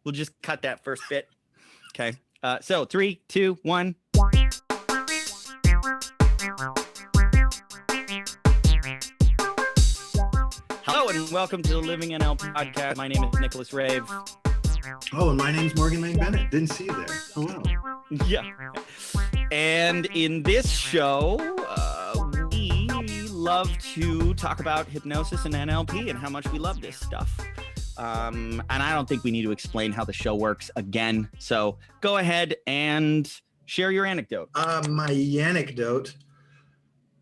We'll just cut that first bit. Okay. So 3, 2, 1. Hello and welcome to the Living NLP podcast. My name is Nicholas Rave. Oh, and my name's Morgan Lane Bennett. Didn't see you there. Hello. Yeah. And in this show, we love to talk about hypnosis and NLP and how much we love this stuff. And I don't think we need to explain how the show works again. So go ahead and share your anecdote. My anecdote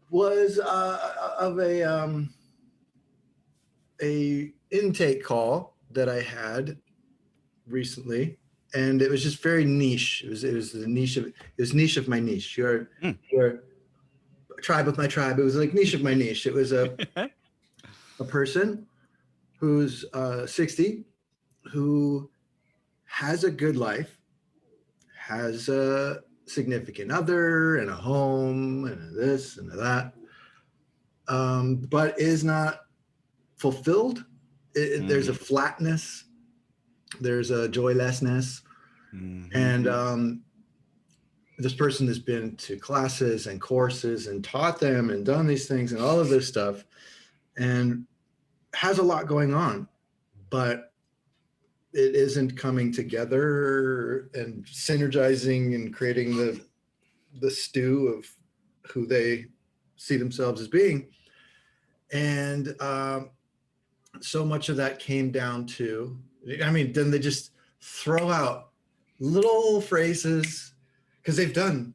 was of a intake call that I had recently, and it was just very niche. It was the niche of my niche. You're a tribe of my tribe. It was like niche of my niche. It was a person who's 60, who has a good life, has a significant other and a home and a this and a that, but is not fulfilled. There's a flatness, there's a joylessness. And this person has been to classes and courses and taught them and done these things and all of this stuff and has a lot going on, but it isn't coming together and synergizing and creating the stew of who they see themselves as being. And so much of that came down to, then they just throw out little phrases because they've done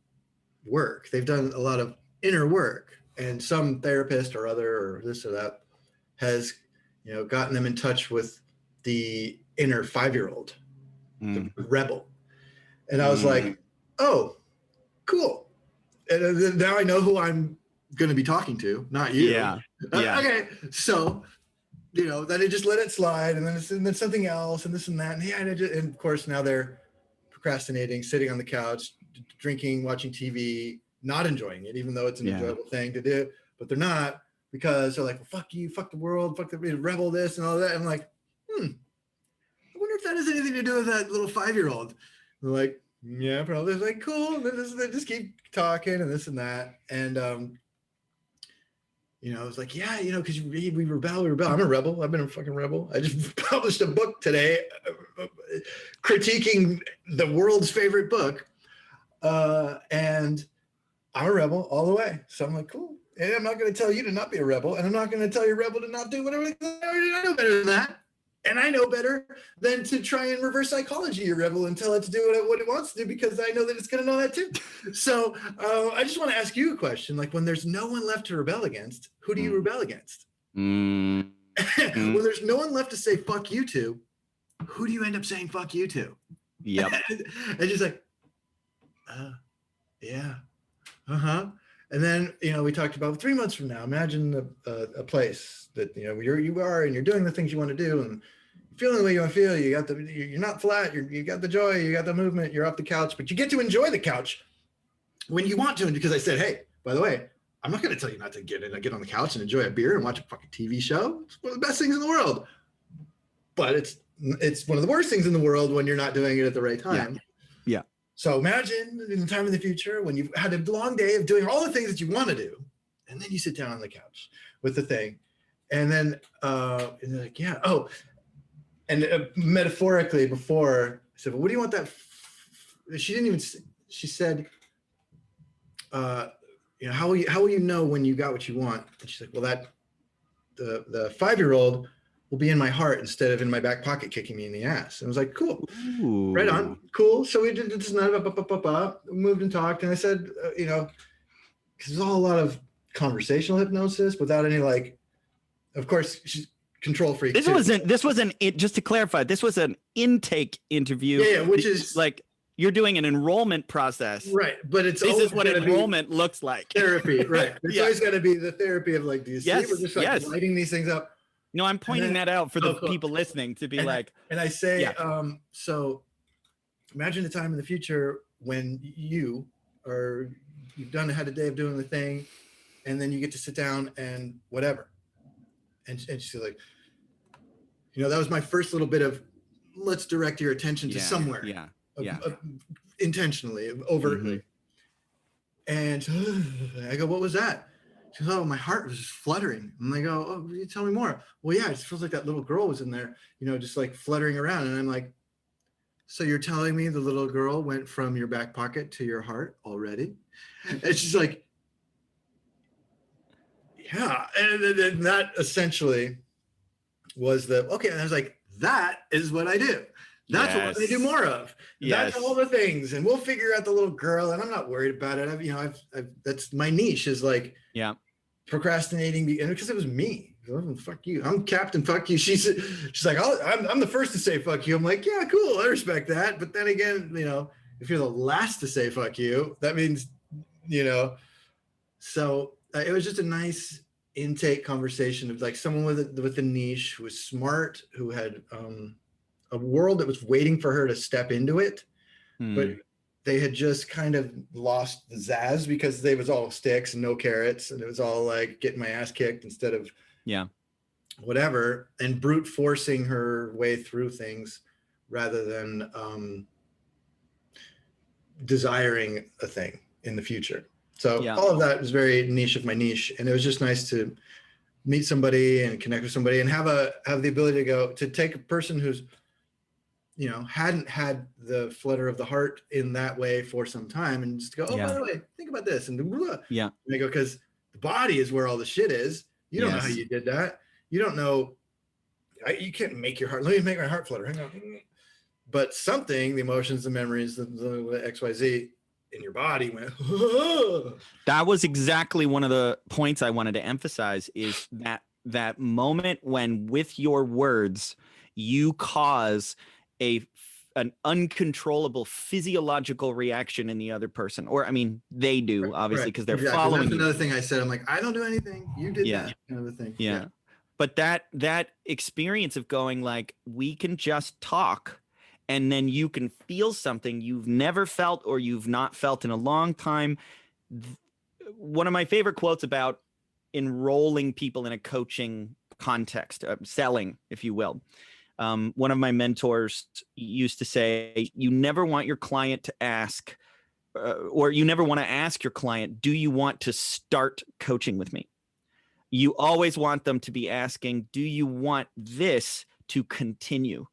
work. They've done a lot of inner work, and some therapist or other or this or that has, gotten them in touch with the inner 5-year-old, the rebel. And I was like, oh, cool. And now I know who I'm going to be talking to, not you. Yeah. Okay. So, then I just let it slide, and then something else, and this and that. And of course, now they're procrastinating, sitting on the couch, drinking, watching TV, not enjoying it, even though it's an enjoyable thing to do, but they're not, because they're like, well, fuck you, fuck the world, fuck the rebel, this and all that. I'm like, I wonder if that has anything to do with that little 5-year-old. They're like, yeah, probably. It's like, cool. And then they just keep talking and this and that. And, I was like, yeah, because we rebel. I'm a rebel. I've been a fucking rebel. I just published a book today critiquing the world's favorite book. And I'm a rebel all the way. So I'm like, cool. And I'm not going to tell you to not be a rebel. And I'm not going to tell your rebel to not do whatever. I know better than that. And I know better than to try and reverse psychology your rebel and tell it to do what it wants to do, because I know that it's going to know that too. So I just want to ask you a question. Like, when there's no one left to rebel against, who do you rebel against? When there's no one left to say fuck you to, who do you end up saying fuck you to? Yep. And just like, yeah, and then we talked about 3 months from now. Imagine a place that you are, and you're doing the things you want to do, and feeling the way you want to feel. You're not flat. You got the joy. You got the movement. You're off the couch, but you get to enjoy the couch when you want to. And because I said, hey, by the way, I'm not going to tell you not to get on the couch and enjoy a beer and watch a fucking TV show. It's one of the best things in the world, but it's one of the worst things in the world when you're not doing it at the right time. Yeah. So imagine in the time in the future when you've had a long day of doing all the things that you want to do, and then you sit down on the couch with the thing, and then and they're like, yeah, oh, and metaphorically before, I said, well, what do you want that? She didn't even. She said, how will you know when you got what you want? And she's like, well, that the 5-year-old will be in my heart instead of in my back pocket kicking me in the ass. And I was like, cool. Ooh. Right on, cool. So we did this, moved and talked. And I said, because there's all a lot of conversational hypnosis without any, like, of course, she's control freak. This wasn't just to clarify, this was an intake interview. Yeah, which is like, you're doing an enrollment process. Right. But this is what enrollment looks like. Therapy, right. It's always got to be the therapy of, like, do you see? We're just like lighting these things up. No, I'm pointing that out for the people listening to be and I say, so imagine the time in the future when you've had a day of doing the thing, and then you get to sit down and whatever. And she's like, that was my first little bit of let's direct your attention to somewhere. Intentionally, overtly. And I go, what was that? She goes, oh, my heart was just fluttering. And I go, oh, you tell me more. Well, yeah, it feels like that little girl was in there, just like fluttering around. And I'm like, so you're telling me the little girl went from your back pocket to your heart already? And she's like, yeah. And that essentially was okay. And I was like, that is what I do. That's what I do more of. That's all the things. And we'll figure out the little girl. And I'm not worried about it. I've that's my niche is like procrastinating because it was me. Oh, fuck you. I'm Captain Fuck You. She's like, I'm the first to say fuck you. I'm like, yeah, cool. I respect that. But then again, if you're the last to say fuck you, that means, so it was just a nice intake conversation of like someone with a niche who was smart, who had a world that was waiting for her to step into it. But they had just kind of lost the zazz because they was all sticks and no carrots. And it was all like getting my ass kicked instead of whatever, and brute forcing her way through things rather than desiring a thing in the future. So all of that was very niche of my niche. And it was just nice to meet somebody and connect with somebody and have the ability to take a person who's, hadn't had the flutter of the heart in that way for some time and just go, oh, by the way, think about this. And and they go, because the body is where all the shit is. You don't know how you did that. You don't know. You can't make your heart. Let me make my heart flutter. Hang on. But something, the emotions, the memories, the XYZ in your body went. That was exactly one of the points I wanted to emphasize is that moment when with your words, you cause an uncontrollable physiological reaction in the other person, or I mean, they do obviously because they're following. That's another thing I said. I'm like, I don't do anything. You did that kind of a thing. Yeah. But that experience of going like, we can just talk, and then you can feel something you've never felt or you've not felt in a long time. One of my favorite quotes about enrolling people in a coaching context, selling, if you will. One of my mentors used to say, you never want your client to ask, or you never want to ask your client, do you want to start coaching with me? You always want them to be asking, do you want this to continue?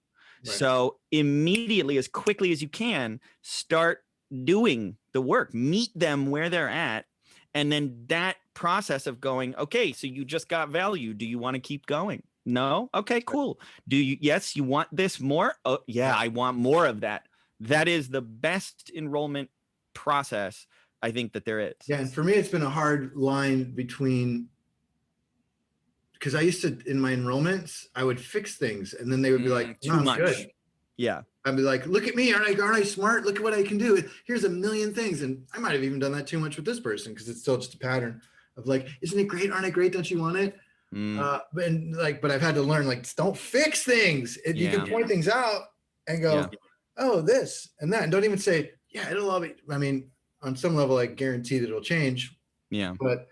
Right. So immediately, as quickly as you can, start doing the work, meet them where they're at. And then that process of going, okay, so you just got value. Do you want to keep going? No? Okay, cool. Yes, you want this more? Oh, yeah, I want more of that. That is the best enrollment process I think that there is. Yeah, and for me, it's been a hard line between, because I used to, in my enrollments, I would fix things and then they would be like, too much. Good. Yeah. I'd be like, look at me. Aren't I smart? Look at what I can do. Here's a million things. And I might have even done that too much with this person because it's still just a pattern of like, isn't it great? Aren't I great? Don't you want it? But I've had to learn, like, don't fix things. You can point things out and go, oh, this and that. And don't even say, yeah, it'll all be, I mean, on some level, I guarantee that it'll change. Yeah. But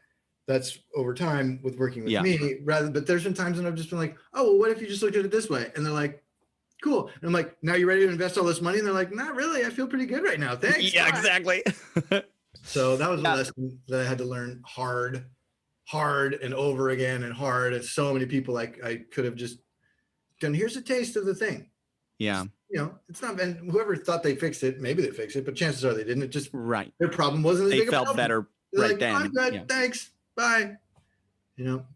that's over time with working with me but there's been times when I've just been like, oh, well, what if you just looked at it this way? And they're like, cool. And I'm like, now you ready to invest all this money? And they're like, not really. I feel pretty good right now. Thanks. Yeah, bye. Exactly. So that was a lesson that I had to learn hard and over again and hard. And so many people I could have just done, here's a taste of the thing. Yeah. It's not, and whoever thought they fixed it, maybe they fixed it, but chances are they didn't. It just, their problem wasn't as they big felt a problem. better They're right then. I'm good. Thanks. Bye.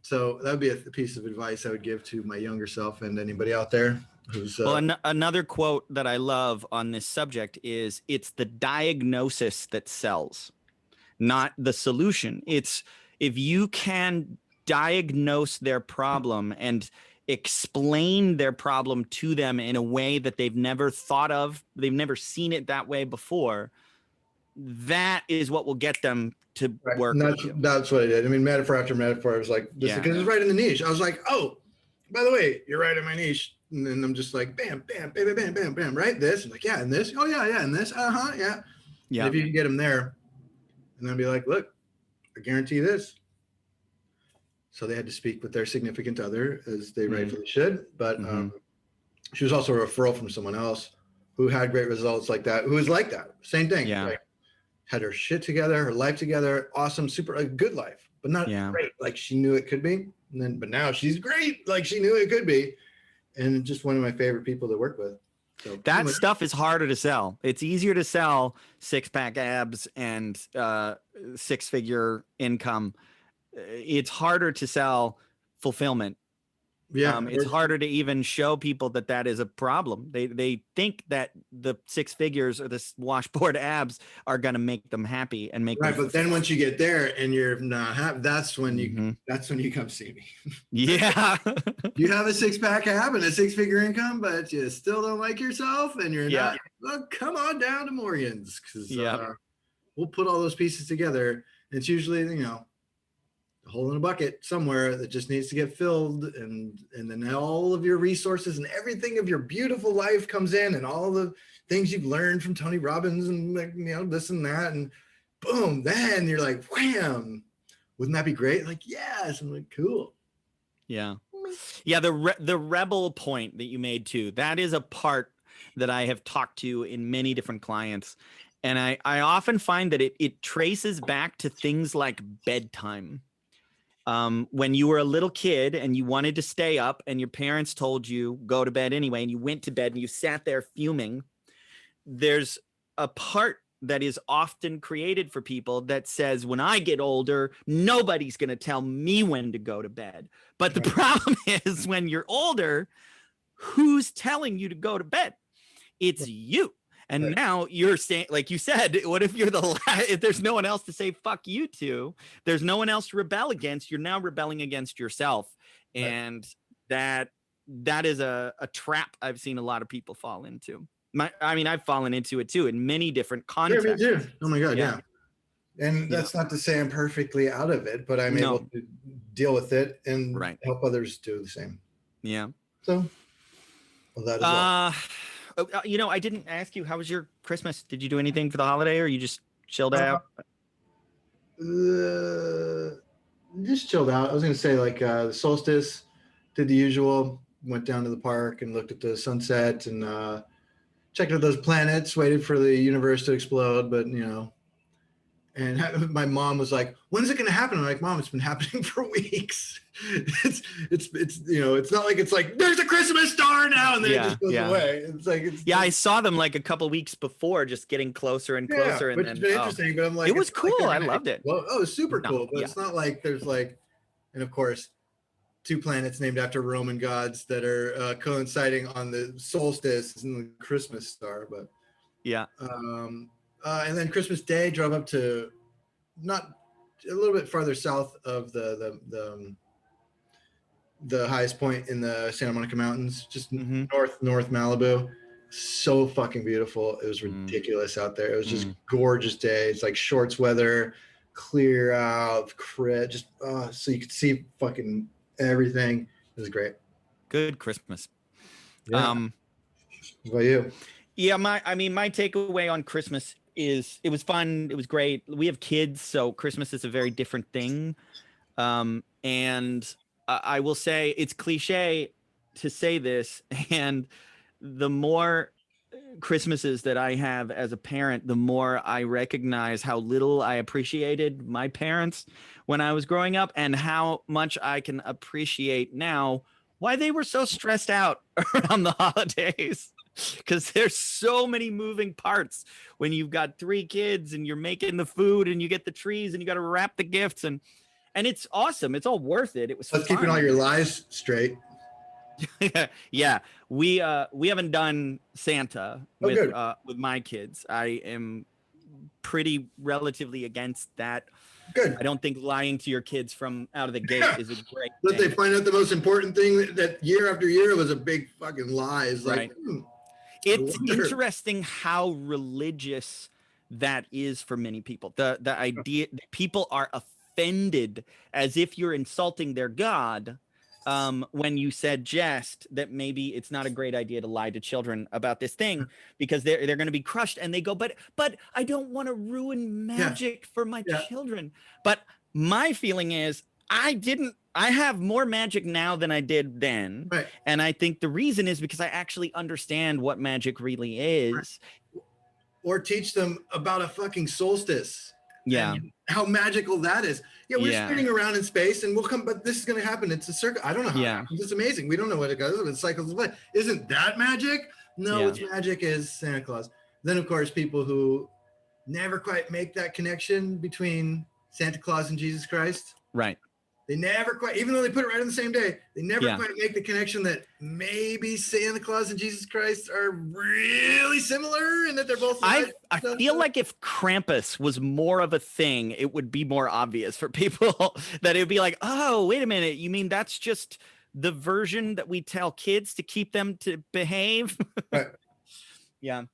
So that would be a piece of advice I would give to my younger self and anybody out there who's. Another quote that I love on this subject is, it's the diagnosis that sells, not the solution. It's, if you can diagnose their problem and explain their problem to them in a way that they've never thought of, they've never seen it that way before, that is what will get them to work. And that's what I did. I mean, metaphor after metaphor, I was like, this because it's right in the niche. I was like, oh, by the way, you're right in my niche. And then I'm just like, bam, bam, bam, bam, bam, bam, right? This. I'm like, yeah, and this. Oh, yeah, and this. Yeah. Yeah. And if you can get them there, and then be like, look, I guarantee this. So they had to speak with their significant other, as they rightfully should. But she was also a referral from someone else who had great results like that, who was like that. Same thing. Yeah. Like, had her shit together, her life together, awesome, super, a good life, but not Yeah. great like she knew it could be. And then, but now she's great like she knew it could be. And just one of my favorite people to work with. So That stuff is harder to sell. It's easier to sell six-pack abs and six-figure income. It's harder to sell fulfillment. yeah, It's harder to even show people that that is a problem. They think that the six figures or this washboard abs are going to make them happy and make right. them. But then once you get there and you're not happy, that's when you come see me. Yeah. You have a six-pack ab and a six-figure income, but you still don't like yourself and you're Yeah. not, well, come on down to Morgan's, because Yeah. we'll put all those pieces together. It's usually, a hole in a bucket somewhere that just needs to get filled, and then all of your resources and everything of your beautiful life comes in, and all the things you've learned from Tony Robbins and this and that, and boom, then you're like, wham, wouldn't that be great? Like, yes. I'm like, cool. Yeah. Yeah. The rebel point that you made too, that is a part that I have talked to in many different clients. And I often find that it traces back to things like bedtime. When you were a little kid and you wanted to stay up and your parents told you go to bed anyway, and you went to bed and you sat there fuming, there's a part that is often created for people that says, when I get older, nobody's going to tell me when to go to bed. But the problem is, when you're older, who's telling you to go to bed? It's you. And now you're saying, like you said, what if you're if there's no one else to say fuck you to, there's no one else to rebel against, you're now rebelling against yourself. And that is a trap I've seen a lot of people fall into. I've fallen into it too in many different contexts. Yeah, me too. Oh my God, yeah. And that's not to say I'm perfectly out of it, but I'm able to deal with it and help others do the same. Yeah. So, well, that as well. I didn't ask you, how was your Christmas? Did you do anything for the holiday, or you just chilled out? Just chilled out. I was going to say, like, the solstice, did the usual, went down to the park and looked at the sunset and checked out those planets, waited for the universe to explode, but, and my mom was like, when's it going to happen? I'm like, Mom, it's been happening for weeks. It's not like it's like, there's a Christmas star now, and then it just goes away. It's like, I saw them like a couple weeks before, just getting closer and closer. Which has been interesting, but I'm like, it was cool. I loved it. Well, it's super cool, but it's not like there's like, and of course, 2 planets named after Roman gods that are coinciding on the solstice and the Christmas star, but and then Christmas Day drove up to not a little bit farther south of the highest point in the Santa Monica Mountains, just north Malibu. So fucking beautiful. It was ridiculous out there. It was just gorgeous day. It's like shorts weather, clear out, just so you could see fucking everything. It was great. Good Christmas. Yeah. What about you? Yeah, my takeaway on Christmas is it was fun. It was great. We have kids, so Christmas is a very different thing. And I will say, it's cliche to say this, and the more Christmases that I have as a parent, the more I recognize how little I appreciated my parents when I was growing up, and how much I can appreciate now why they were so stressed out around the holidays. Because there's so many moving parts when you've got 3 kids and you're making the food and you get the trees and you got to wrap the gifts, and it's awesome. It's all worth it. It was fun. Keeping all your lies straight. Yeah, we haven't done Santa with my kids. I am pretty relatively against that. Good. I don't think lying to your kids from out of the gate is a great But thing. they find out the most important thing that year after year was a big fucking lie. It's like, it's interesting how religious that is for many people. The idea that people are offended as if you're insulting their God when you suggest that maybe it's not a great idea to lie to children about this thing, because they're going to be crushed, and they go, but I don't want to ruin magic for my children. But my feeling is, I have more magic now than I did then. Right. And I think the reason is because I actually understand what magic really is. Or teach them about a fucking solstice. Yeah. And how magical that is. Yeah, we're spinning around in space and we'll come, but this is going to happen. It's a circle. I don't know how it happens. It's amazing. We don't know what it goes. It cycles away. Isn't that magic? No, what's magic is Santa Claus. Then, of course, people who never quite make that connection between Santa Claus and Jesus Christ. Right. They never quite, even though they put it right on the same day, they never quite make the connection that maybe Santa Claus and Jesus Christ are really similar and that they're both. I feel like if Krampus was more of a thing, it would be more obvious for people that it would be like, oh, wait a minute. You mean that's just the version that we tell kids to keep them to behave? Right. Yeah.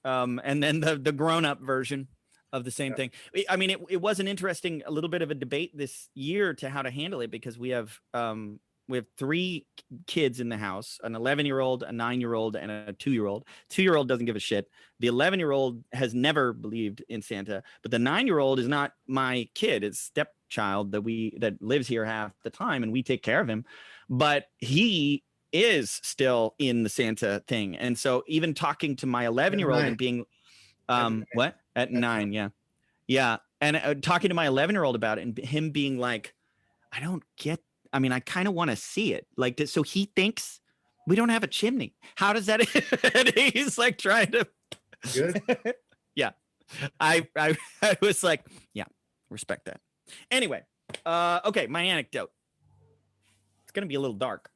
And then the grown-up version of the same thing. I mean, it was an interesting, a little bit of a debate this year to how to handle it, because we have 3 kids in the house, an 11-year-old, a 9-year-old, and a 2-year-old. 2-year-old doesn't give a shit. The 11-year-old has never believed in Santa, but the 9-year-old is not my kid. It's stepchild that lives here half the time, and we take care of him. But he is still in the Santa thing. And so even talking to my 11-year-old and being what? At 9, yeah. Yeah. And talking to my 11-year-old about it and him being like, I don't get, I mean, I kind of want to see it. Like, so he thinks we don't have a chimney. How does that? And he's like trying to. Good. Yeah. I was like, yeah, respect that. Anyway. Okay. My anecdote. It's going to be a little dark.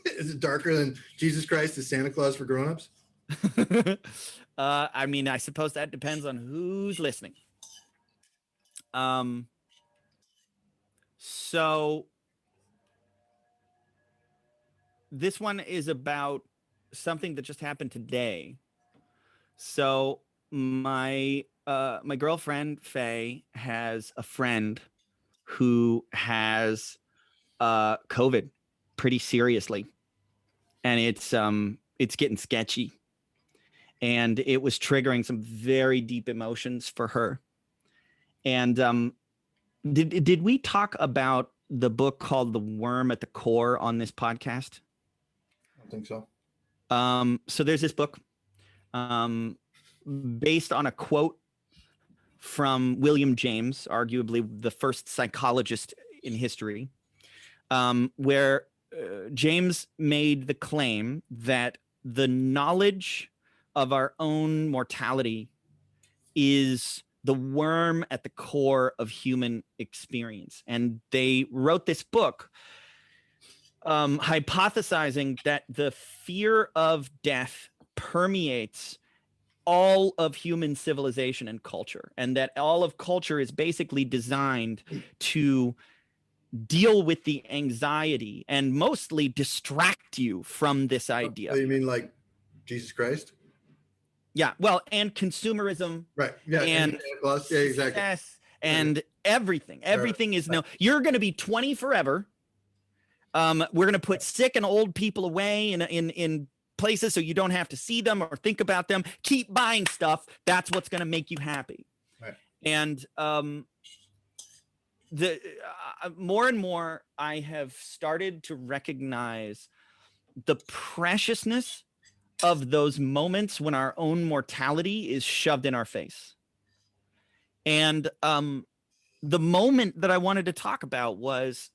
Is it darker than Jesus Christ is Santa Claus for grown-ups? I mean, I suppose that depends on who's listening. So this one is about something that just happened today. So my girlfriend Faye has a friend who has COVID pretty seriously, and it's getting sketchy. And it was triggering some very deep emotions for her. And did we talk about the book called The Worm at the Core on this podcast? I don't think so. So there's this book based on a quote from William James, arguably the first psychologist in history, where James made the claim that the knowledge of our own mortality is the worm at the core of human experience. And they wrote this book hypothesizing that the fear of death permeates all of human civilization and culture, and that all of culture is basically designed to deal with the anxiety and mostly distract you from this idea. Oh, you mean like Jesus Christ? Yeah, well, and consumerism, right? Yeah, and yeah, exactly. Success, and everything is no. You're going to be 20 forever. We're going to put sick and old people away in places so you don't have to see them or think about them. Keep buying stuff. That's what's going to make you happy. Right. And the more and more I have started to recognize the preciousness of those moments when our own mortality is shoved in our face. And the moment that I wanted to talk about was,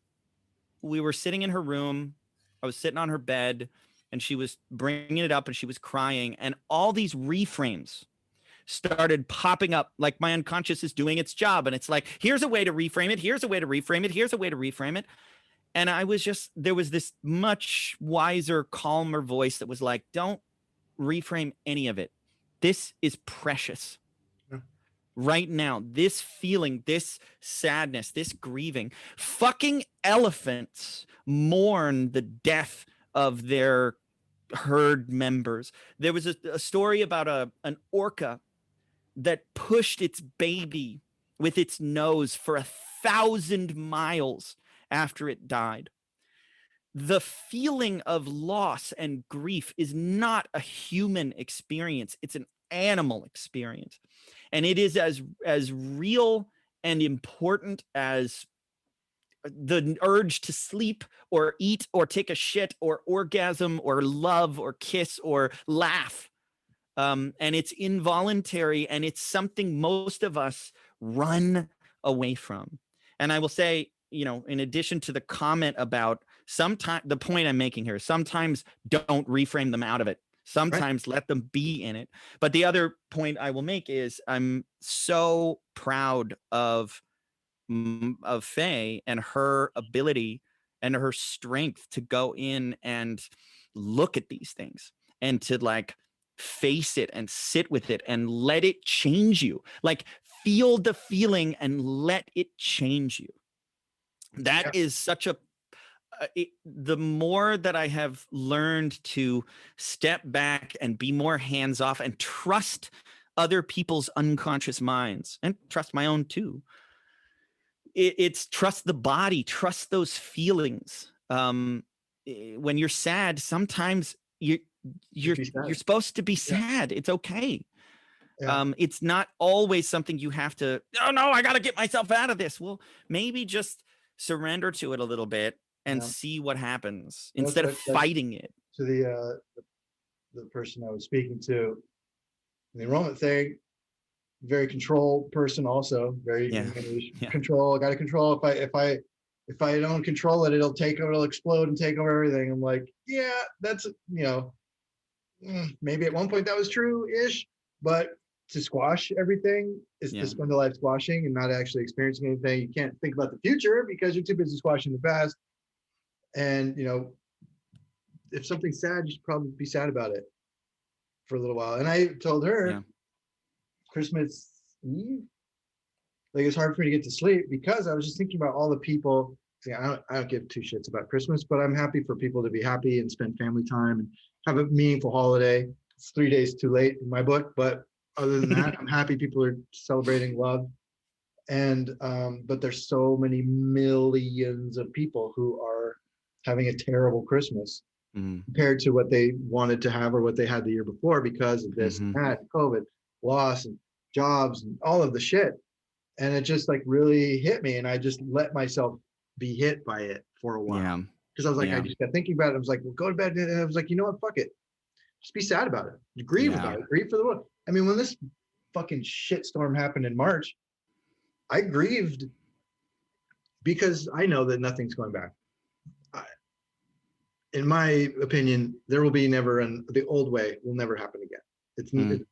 we were sitting in her room. I was sitting on her bed, and she was bringing it up, and she was crying. And all these reframes started popping up, like my unconscious is doing its job. And it's like, here's a way to reframe it. Here's a way to reframe it. Here's a way to reframe it. And I was just, there was this much wiser, calmer voice that was like, don't reframe any of it. This is precious. Yeah. Right now, this feeling, this sadness, this grieving. Fucking elephants mourn the death of their herd members. There was a story about an orca that pushed its baby with its nose for 1,000 miles after it died. The feeling of loss and grief is not a human experience. It's an animal experience. And it is as real and important as the urge to sleep or eat or take a shit or orgasm or love or kiss or laugh. And it's involuntary, and it's something most of us run away from. And I will say, in addition to the comment about sometimes, the point I'm making here, sometimes don't reframe them out of it. Sometimes let them be in it. But the other point I will make is I'm so proud of Faye and her ability and her strength to go in and look at these things and to like face it and sit with it and let it change you. Like feel the feeling and let it change you. That is such a the more that I have learned to step back and be more hands off and trust other people's unconscious minds and trust my own too. It's trust the body, trust those feelings. When you're sad, sometimes you're supposed to be sad. It's okay. It's not always something you have to, oh no, I got to get myself out of this. Well, maybe just surrender to it a little bit and see what happens instead of fighting it. To the person I was speaking to, the enrollment thing, very control person, also very control. I got to control. If I don't control it, it'll explode and take over everything. I'm like, yeah, that's maybe at one point that was true-ish, but to squash everything is to spend a life squashing and not actually experiencing anything. You can't think about the future because you're too busy squashing the past. And if something's sad, you should probably be sad about it for a little while. And I told her Christmas Eve, like it's hard for me to get to sleep because I was just thinking about all the people. See, I don't give two shits about Christmas, but I'm happy for people to be happy and spend family time and have a meaningful holiday. It's 3 days too late in my book, but other than that, I'm happy people are celebrating love. And but there's so many millions of people who are having a terrible Christmas compared to what they wanted to have or what they had the year before because of this and that, COVID, loss and jobs and all of the shit. And it just like really hit me, and I just let myself be hit by it for a while because I was like, I just got thinking about it. I was like, well, go to bed, and I was like, you know what, fuck it, just be sad about it, grieve about it, grieve for the world. I mean, when this fucking shitstorm happened in March, I grieved because I know that nothing's going back. In my opinion, there will be never, and the old way will never happen again. It's done.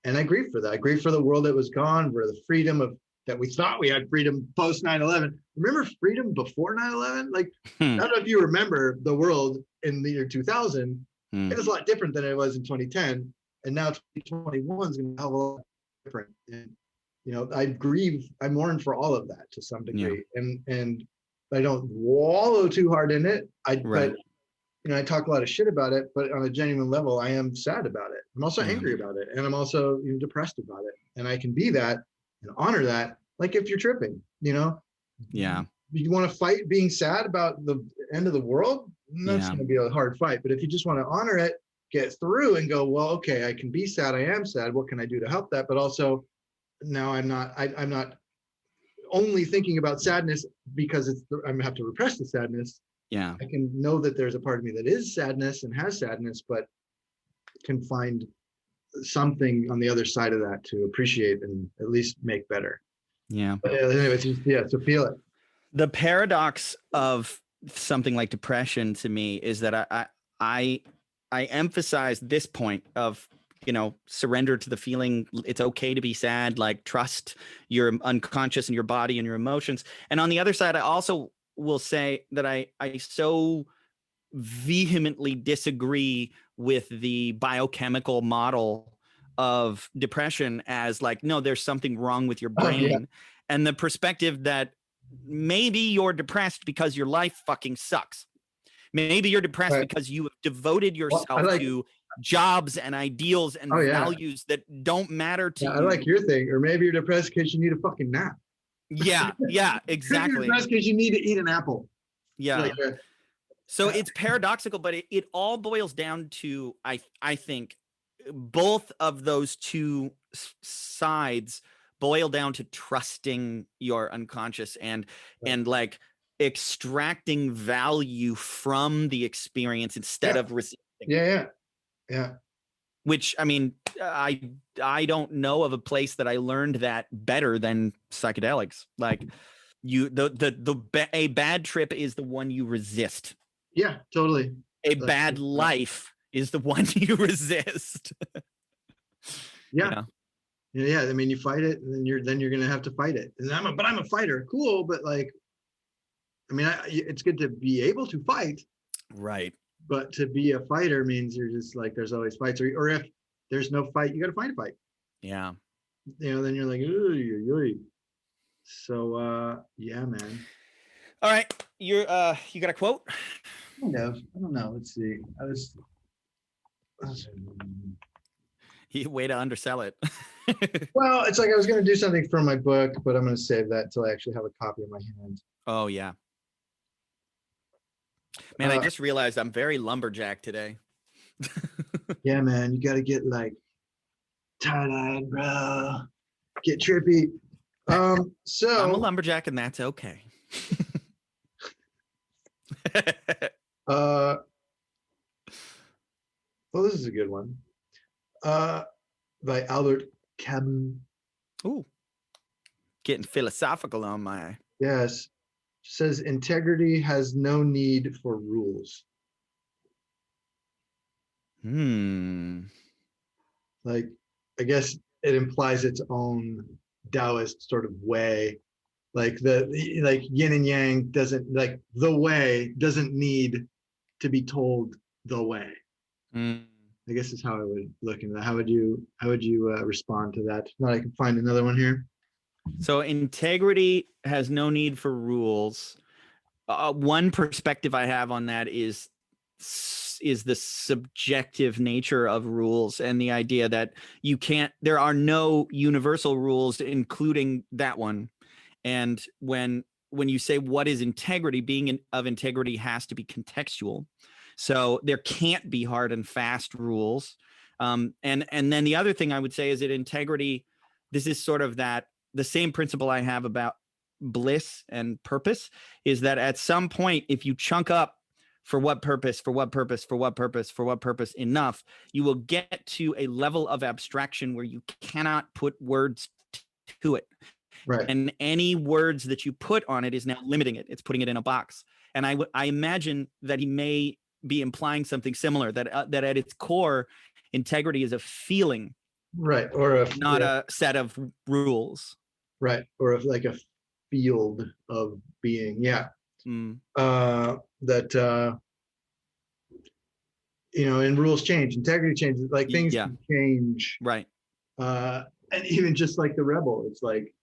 And I grieve for that. I grieve for the world that was gone, for the freedom of that we thought we had freedom post 9/11. Remember freedom before 9/11? Like, I don't know if you remember the world in the year 2000. It was a lot different than it was in 2010. And now 2021 is going to be a hell of a lot different. And, I mourn for all of that to some degree. And I don't wallow too hard in it. But I talk a lot of shit about it, but on a genuine level, I am sad about it. I'm also angry about it. And I'm also depressed about it. And I can be that and honor that. Like if you're tripping, you want to fight being sad about the end of the world, that's going to be a hard fight. But if you just want to honor it, get through and go, well, okay, I can be sad. I am sad. What can I do to help that? But also now I'm not only thinking about sadness because I'm gonna have to repress the sadness. I can know that there's a part of me that is sadness and has sadness, but can find something on the other side of that to appreciate and at least make better. But anyways, so feel it. The paradox of something like depression to me is that I emphasize this point of surrender to the feeling. It's okay to be sad, like trust your unconscious and your body and your emotions. And on the other side, I also will say that I so vehemently disagree with the biochemical model of depression as like, no, there's something wrong with your brain. And the perspective that maybe you're depressed because your life fucking sucks. Maybe you're depressed because you have devoted yourself to jobs and ideals and values that don't matter to you. I like your thing. Or maybe you're depressed because you need a fucking nap. Exactly. You're depressed because you need to eat an apple. So it's paradoxical, but it all boils down to, I think, both of those two sides boil down to trusting your unconscious and like extracting value from the experience instead of receiving. Yeah. Which, I mean, I don't know of a place that I learned that better than psychedelics. Like a bad trip is the one you resist. Yeah, totally. A bad life is the one you resist. Yeah. Yeah. I mean, you fight it, and then you're gonna have to fight it. And I'm a fighter. Cool, but like, I mean, it's good to be able to fight. Right. But to be a fighter means you're just like, there's always fights, or if there's no fight, you got to find a fight. Yeah. Then you're like, ooh. So yeah, man. All right, you got a quote? I don't know. Let's see. Way to undersell it. Well, it's like I was going to do something from my book, but I'm going to save that until I actually have a copy in my hand. Oh yeah. Man, I just realized I'm very lumberjack today. Yeah, man, you got to get like tie-dyed, bro. Get trippy. So I'm a lumberjack, and that's okay. Well, this is a good one. By Albert Camus. Ooh, getting philosophical on my. Yes, says integrity has no need for rules. Like, I guess it implies its own Taoist sort of way. Like like yin and yang doesn't, like the way doesn't need to be told the way. I guess is how I would look into that. How would you respond to that? Now I can find another one here. So integrity has no need for rules. One perspective I have on that is the subjective nature of rules, and the idea that there are no universal rules, including that one. And when you say what is integrity, being of integrity has to be contextual. So there can't be hard and fast rules. And then the other thing I would say is that integrity, this is sort of the same principle I have about bliss and purpose, is that at some point, if you chunk up for what purpose enough, you will get to a level of abstraction where you cannot put words to it. Right. And any words that you put on it is now limiting it. It's putting it in a box. And I imagine that he may be implying something similar, that at its core, integrity is a feeling, right, or not a set of rules, right, or like a field of being. Yeah. That and rules change, integrity changes, like things can change, right? And even just like the rebel, it's like,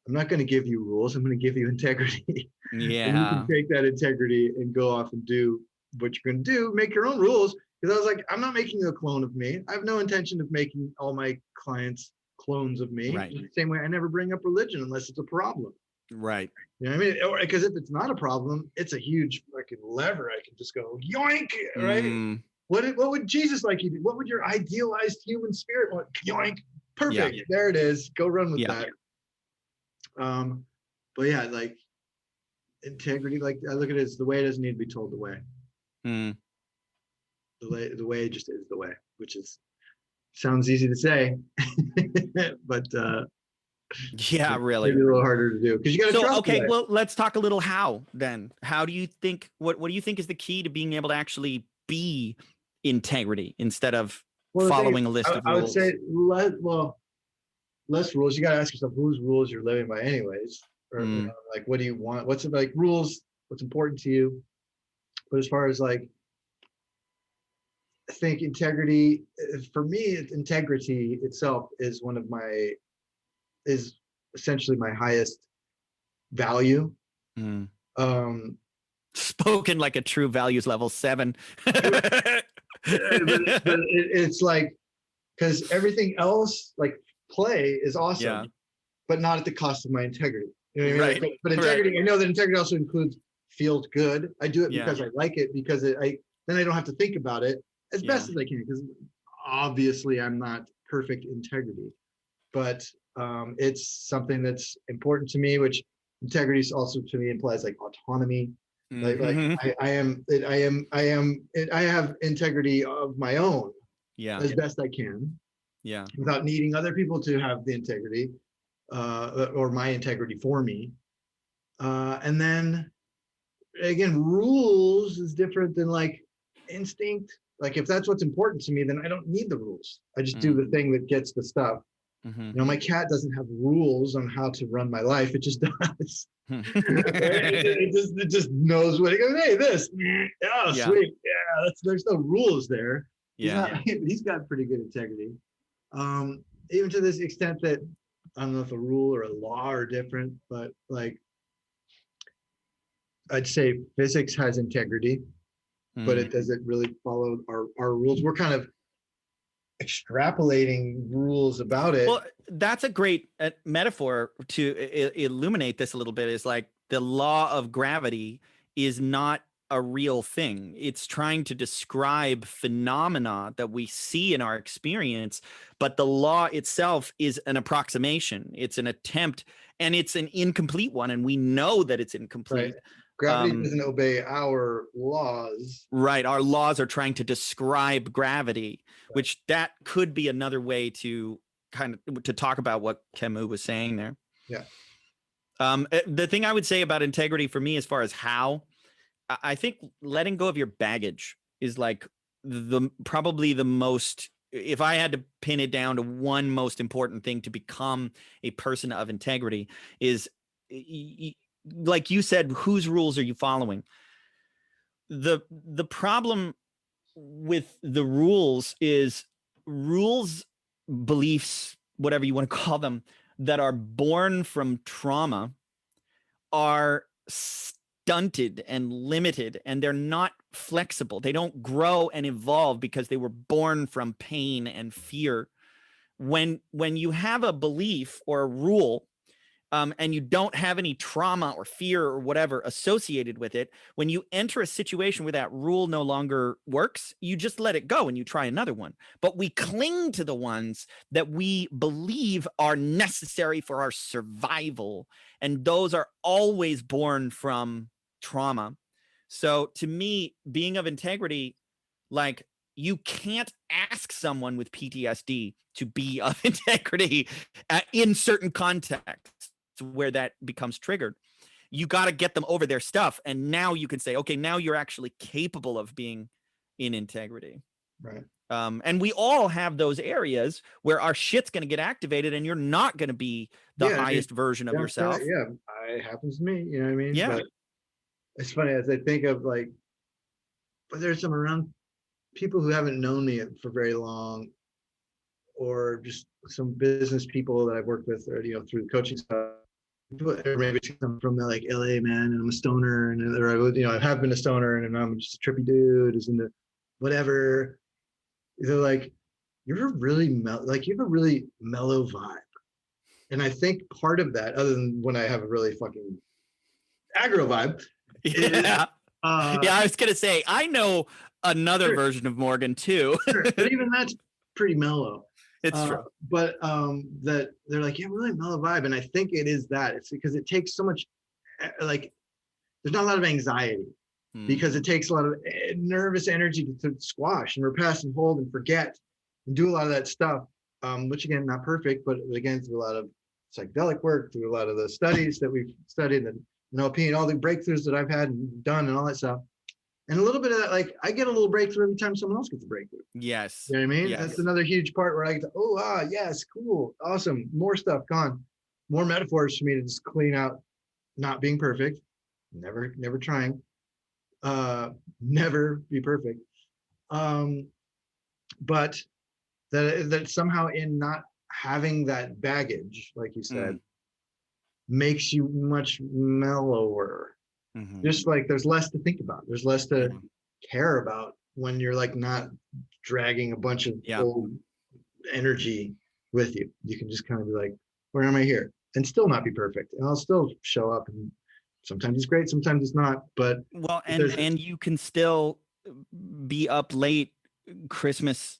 I'm not going to give you rules, I'm going to give you integrity. Yeah. And you can take that integrity and go off and do what you're going to do, make your own rules. Because I was like, I'm not making you a clone of me. I have no intention of making all my clients clones of me. Right. In the same way, I never bring up religion unless it's a problem. Right. You know what I mean? Because if it's not a problem, it's a huge fucking lever. I can just go yoink, right? What would Jesus like you to do? What would your idealized human spirit want? Yoink. Perfect. Yeah. There it is. Go run with that. But yeah, like integrity, like I look at it as the way doesn't need to be told the way. The way just is the way, which sounds easy to say, but yeah, really maybe a little harder to do, because you got to trust. Okay, well, let's talk a little how then. How do you think, what do you think is the key to being able to actually be integrity instead of following a list of rules? I would say less rules. You got to ask yourself whose rules you're living by anyways, or like, what do you want? What's it like rules? What's important to you? But as far as like, I think integrity, for me, integrity itself is essentially my highest value. Spoken like a true values level 7. but it's like, because everything else, like play is awesome, but not at the cost of my integrity. You know what I mean? Right. But integrity, I know that integrity also includes feels good. I do it because I like it, because then I don't have to think about it as best as I can, because obviously I'm not perfect integrity, but it's something that's important to me, which Integrity also to me implies like autonomy. Like Mhm. I have integrity of my own Yeah. as best I can Yeah. without needing other people to have the integrity or my integrity for me. And then again, rules is different than like instinct. Like if that's what's important to me, then I don't need the rules. I just do the thing that gets the stuff. Mhm. You know, my cat doesn't have rules on how to run my life. It just does. it just knows what it goes. Hey, this. Oh, Yeah. sweet. Yeah, there's no rules there. Yeah. He's got pretty good integrity. Even to this extent that I don't know if a rule or a law are different, but like I'd say physics has integrity, but it doesn't really follow our rules. We're kind of extrapolating rules about it. Well, that's a great metaphor to illuminate this a little bit. Is like the law of gravity is not a real thing. It's trying to describe phenomena that we see in our experience, but the law itself is an approximation. It's an attempt, and it's an incomplete one, and we know that it's incomplete. Right. Gravity doesn't obey our laws. Right. Our laws are trying to describe gravity, which that could be another way to kind of to talk about what Camus was saying there. Yeah. The thing I would say about integrity for me, as far as how, I think letting go of your baggage is like probably the most, if I had to pin it down to one most important thing to become a person of integrity is, like you said, whose rules are you following? The problem with the rules is rules, beliefs, whatever you want to call them, that are born from trauma are stunted and limited, and they're not flexible. They don't grow and evolve because they were born from pain and fear. When you have a belief or a rule, and you don't have any trauma or fear or whatever associated with it, when you enter a situation where that rule no longer works, you just let it go and you try another one. But we cling to the ones that we believe are necessary for our survival. And those are always born from trauma. So to me, being of integrity, like, you can't ask someone with PTSD to be of integrity in certain contexts where that becomes triggered. You got to get them over their stuff. And now you can say, okay, now you're actually capable of being in integrity. Right. And we all have those areas where our shit's going to get activated and you're not going to be the highest version of yourself. Yeah, it happens to me. You know what I mean? Yeah. But it's funny as I think of like, but there's some around people who haven't known me for very long, or just some business people that I've worked with, or through the coaching stuff. Or maybe I'm from like LA, man, and I'm a stoner, and or I have been a stoner, and I'm just a trippy dude who's into whatever. They're like, you're really you have a really mellow vibe, and I think part of that, other than when I have a really fucking aggro vibe, yeah. Yeah, I was gonna say I know another version of Morgan too. But even that's pretty mellow. It's true. But that they're like, yeah, really mellow vibe. And I think it is that. It's because it takes so much, like, there's not a lot of anxiety because it takes a lot of nervous energy to squash and repress and hold and forget and do a lot of that stuff, which again, not perfect, but again, through a lot of psychedelic work, through a lot of the studies that we've studied and NLP and all the breakthroughs that I've had and done and all that stuff. And a little bit of that, like, I get a little breakthrough every time someone else gets a breakthrough. Yes. You know what I mean? Yes. That's another huge part where I get to, yes, cool, awesome, more stuff gone, more metaphors for me to just clean out, not being perfect, never trying, never be perfect. But that somehow in not having that baggage, like you said, makes you much mellower. Just like there's less to think about, there's less to care about when you're like not dragging a bunch of old energy with you. You can just kind of be like, where am I here? And still not be perfect. And I'll still show up, and sometimes it's great, sometimes it's not. But and you can still be up late Christmas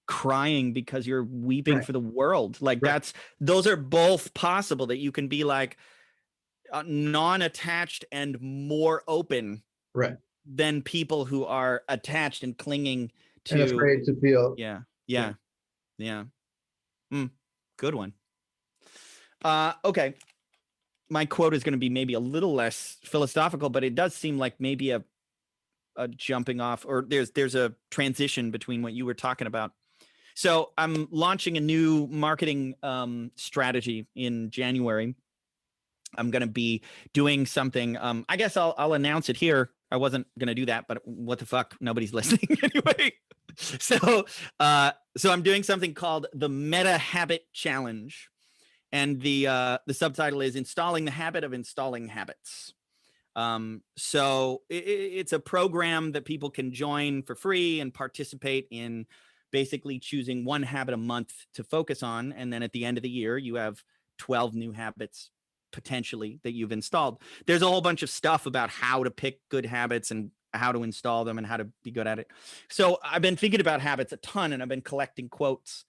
crying because you're weeping Right. for the world. Like Right. those are both possible, that you can be like non-attached and more open Right. than people who are attached and clinging And to. afraid to feel. Yeah. Yeah. Good one. Okay. My quote is going to be maybe a little less philosophical, but it does seem like maybe a jumping off, or there's a transition between what you were talking about. So I'm launching a new marketing strategy in January. I'm going to be doing something. I guess I'll announce it here. I wasn't going to do that, but what the fuck? Nobody's listening anyway. So I'm doing something called the Meta Habit Challenge, and the subtitle is Installing the Habit of Installing Habits. So it's a program that people can join for free and participate in, basically choosing one habit a month to focus on. And then at the end of the year, you have 12 new habits potentially that you've installed. There's a whole bunch of stuff about how to pick good habits and how to install them and how to be good at it. So I've been thinking about habits a ton, and I've been collecting quotes.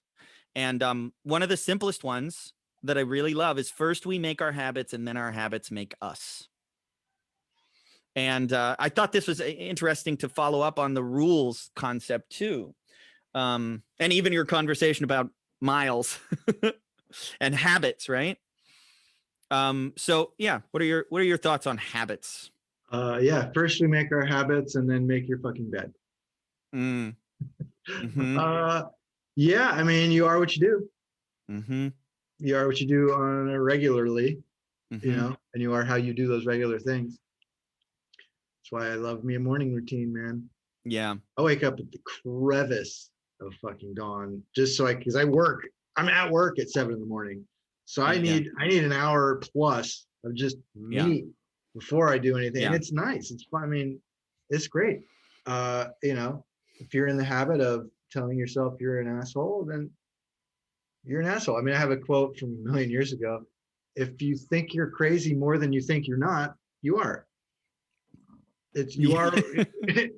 And one of the simplest ones that I really love is, first we make our habits and then our habits make us. And I thought this was interesting to follow up on the rules concept too. And even your conversation about miles and habits, right? So yeah, what are your thoughts on habits? Yeah. First we make our habits and then make your fucking bed. Mm-hmm. Yeah. I mean, you are what you do. Mm-hmm. You are what you do on a regularly, Mm-hmm. you know, and you are how you do those regular things. That's why I love me a morning routine, man. Yeah. I wake up at the crevice of fucking dawn just so because I'm at work at 7 a.m. So I need an hour plus of just me before I do anything. And it's nice. It's fun. I mean, it's great. You know, if you're in the habit of telling yourself you're an asshole, then you're an asshole. I mean, I have a quote from a million years ago. If you think you're crazy more than you think you're not, you are. You are, you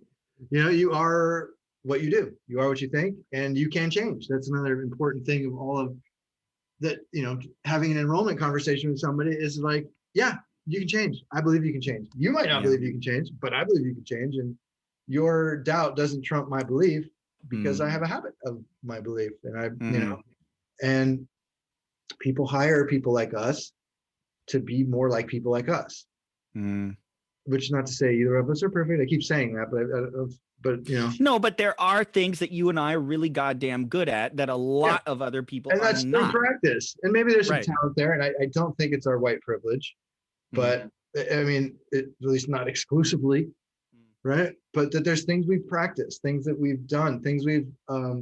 know, you are what you do. You are what you think, and you can change. That's another important thing of all of that. You know, having an enrollment conversation with somebody is like, yeah, you can change. I believe you can change. You might not believe you can change, but I believe you can change. And your doubt doesn't trump my belief, because I have a habit of my belief. And you know, and people hire people like us to be more like people like us. Which is not to say either of us are perfect. I keep saying that, but you know. No, but there are things that you and I are really goddamn good at that a lot of other people and that's are not. through practice. And maybe there's some talent there, and I don't think it's our white privilege, but I mean, at least not exclusively, right? But that there's things we've practiced, things that we've done, things we've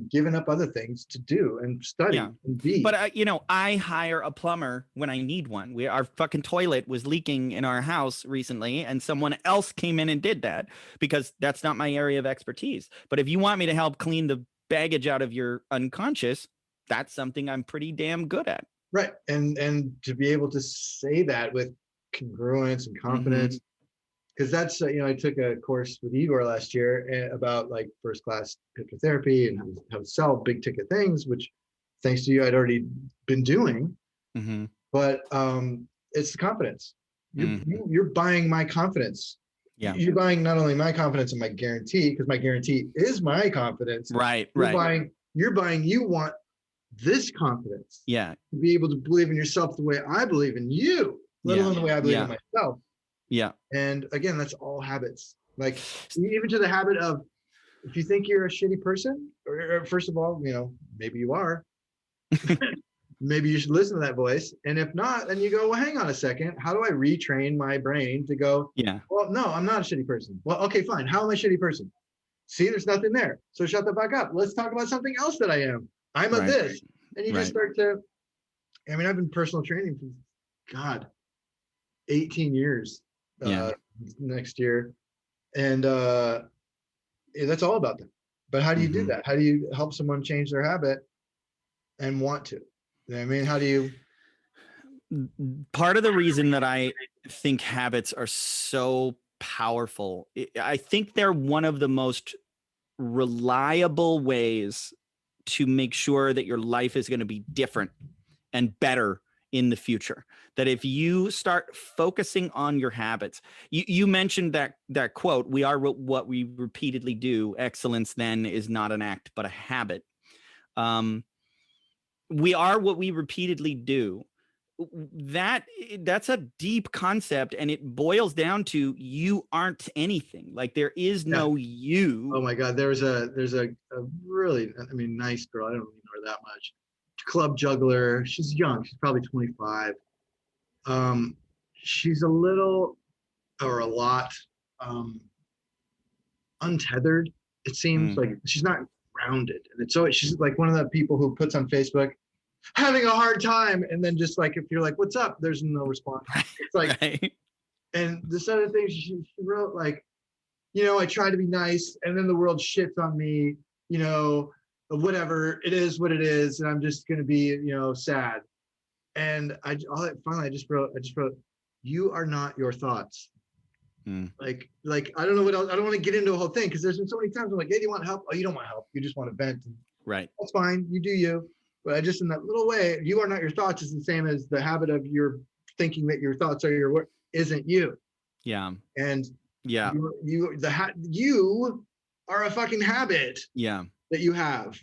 given up other things to do and study and be. But you know, I hire a plumber when I need one. Our fucking toilet was leaking in our house recently, and someone else came in and did that, because that's not my area of expertise. But if you want me to help clean the baggage out of your unconscious, that's something I'm pretty damn good at. Right. And to be able to say that with congruence and confidence, because that's, you know, I took a course with Igor last year about like first class hypnotherapy and how to sell big ticket things, which thanks to you, I'd already been doing. But it's the confidence. You're buying my confidence. You're buying not only my confidence and my guarantee, because my guarantee is my confidence. Right. You're buying, you want this confidence. To be able to believe in yourself the way I believe in you, let alone the way I believe in myself. And again, that's all habits. Like, even to the habit of, if you think you're a shitty person, or first of all, you know, maybe you are, maybe you should listen to that voice. And if not, then you go, well, hang on a second. How do I retrain my brain to go, well, no, I'm not a shitty person. Well, okay, fine. How am I a shitty person? See, there's nothing there. So shut the fuck up. Let's talk about something else that I am. I'm a this. And you just start to, I mean, I've been personal training for, God, 18 years. Next year, and that's all about them. But how do you do that? How do you help someone change their habit and want to? You know what I mean, how do you? Part of the reason that I think habits are so powerful, I think they're one of the most reliable ways to make sure that your life is going to be different and better in the future. That if you start focusing on your habits, you mentioned that quote, we are what we repeatedly do. Excellence then is not an act, but a habit. We are what we repeatedly do. That's a deep concept, and it boils down to you aren't anything. Like there is no you. Oh my God, there's a really, I mean, nice girl. I don't really know her that much. Club juggler. She's young. She's probably 25. She's a little or a lot untethered. It seems like she's not grounded, and it's so she's like one of the people who puts on Facebook having a hard time, and then just like if you're like, "What's up?" There's no response. It's like, right. And this other thing she wrote, like, you know, I try to be nice, and then the world shits on me. You know, whatever it is, what it is, and I'm just gonna be, you know, sad. And finally I just wrote, you are not your thoughts. Like I don't know what else. I don't want to get into a whole thing because there's been so many times I'm like, hey, do you want help? Oh, you don't want help. You just want to vent. Right. That's fine. You do you. But I just, in that little way, you are not your thoughts is the same as the habit of your thinking that your thoughts are your work isn't you. Yeah. And yeah, you are a fucking habit. Yeah. That you have.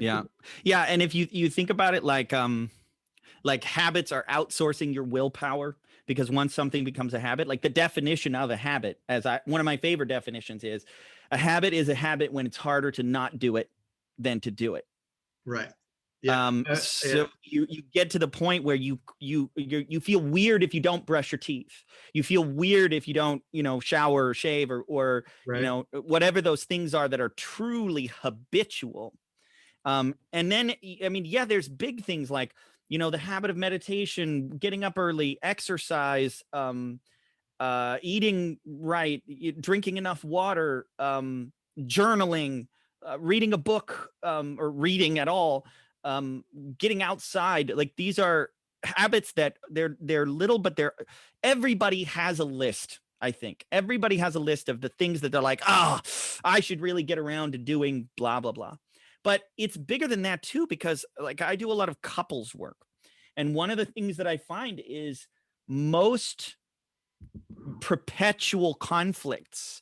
Yeah. Yeah. And if you think about it like habits are outsourcing your willpower, because once something becomes a habit, like the definition of a habit, one of my favorite definitions is a habit when it's harder to not do it than to do it. Right. Yeah. So you get to the point where you feel weird if you don't brush your teeth. You feel weird if you don't, shower or shave or right. Whatever those things are that are truly habitual. And then, I mean, yeah, there's big things like, the habit of meditation, getting up early, exercise, eating right, drinking enough water, journaling, reading a book, or reading at all, getting outside. Like these are habits that they're little, but everybody has a list. I think everybody has a list of the things that they're like, I should really get around to doing blah, blah, blah. But it's bigger than that too, because like I do a lot of couples work. And one of the things that I find is most perpetual conflicts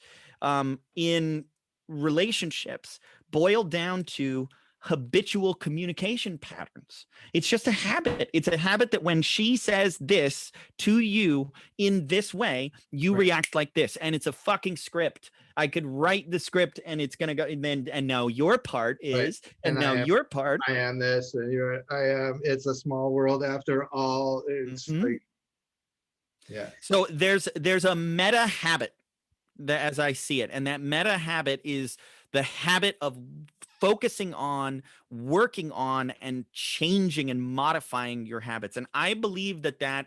in relationships boil down to habitual communication patterns. It's just a habit. It's a habit that when she says this to you in this way, you react like this. And it's a fucking script. I could write the script and it's going to go. And now your part is, and now your part. I am this, and I am. It's a small world after all. It's like, yeah. So there's a meta habit that, as I see it, and that meta habit is the habit of focusing on, working on, and changing and modifying your habits. And I believe that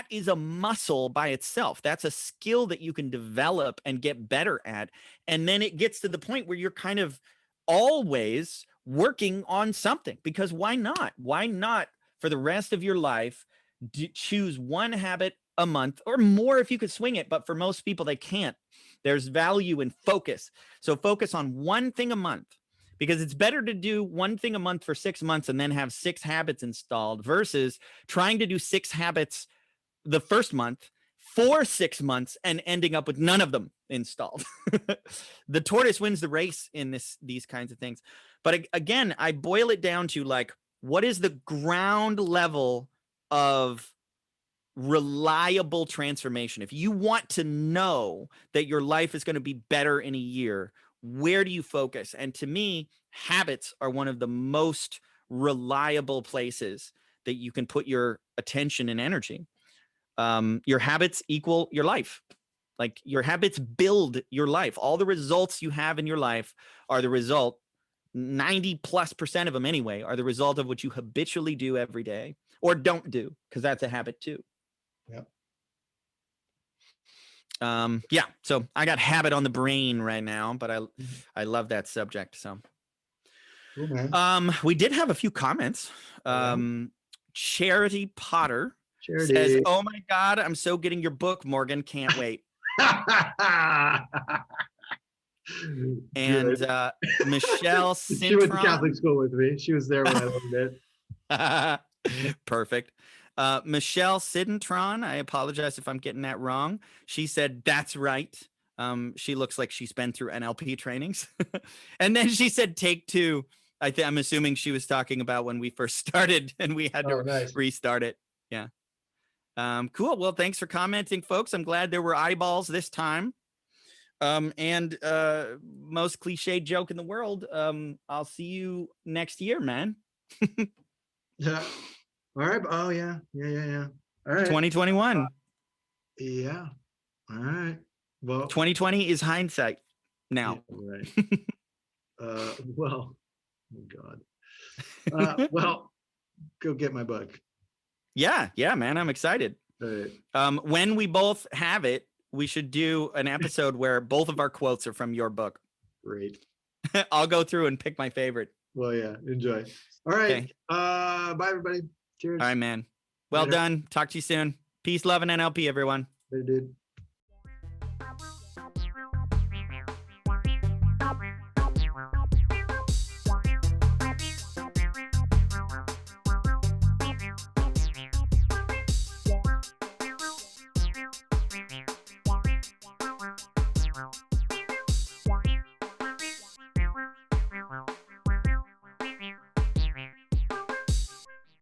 is a muscle by itself. That's a skill that you can develop and get better at. And then it gets to the point where you're kind of always working on something, because why not? Why not for the rest of your life choose one habit a month or more if you could swing it? But for most people, they can't. There's value in focus. So focus on one thing a month, because it's better to do one thing a month for 6 months and then have 6 habits installed versus trying to do 6 habits the first month for 6 months and ending up with none of them installed. The tortoise wins the race in these kinds of things. But again, I boil it down to like, what is the ground level of reliable transformation? If you want to know that your life is going to be better in a year, where do you focus? And to me, habits are one of the most reliable places that you can put your attention and energy. Your habits equal your life. Like your habits build your life. All the results you have in your life are the result, 90+% of them anyway, are the result of what you habitually do every day or don't do, because that's a habit too. Yeah. So I got habit on the brain right now, but I love that subject. So, cool, man. We did have a few comments. Charity Potter says, "Oh my God, I'm so getting your book, Morgan. Can't wait." And Michelle She went to Catholic Cintron. school with me. She was there when I learned it. Perfect. Michelle Sidentron, I apologize if I'm getting that wrong. She said, that's right. She looks like she's been through NLP trainings. And then she said, take two. I'm assuming she was talking about when we first started and we had to Nice. restart it. Yeah. Cool. Well, thanks for commenting, folks. I'm glad there were eyeballs this time. And most cliched joke in the world. I'll see you next year, man. Yeah. All right. Oh yeah. All right. 2021. Yeah. All right. Well, 2020 is hindsight now. Yeah, right. Well, oh God. Well, go get my book. Yeah, man. I'm excited. All right. When we both have it, we should do an episode where both of our quotes are from your book. Great. I'll go through and pick my favorite. Well, yeah. Enjoy. All right. Okay. Bye, everybody. Cheers. All right, man. Well done. Talk to you soon. Peace, love, and NLP, everyone. Later, dude.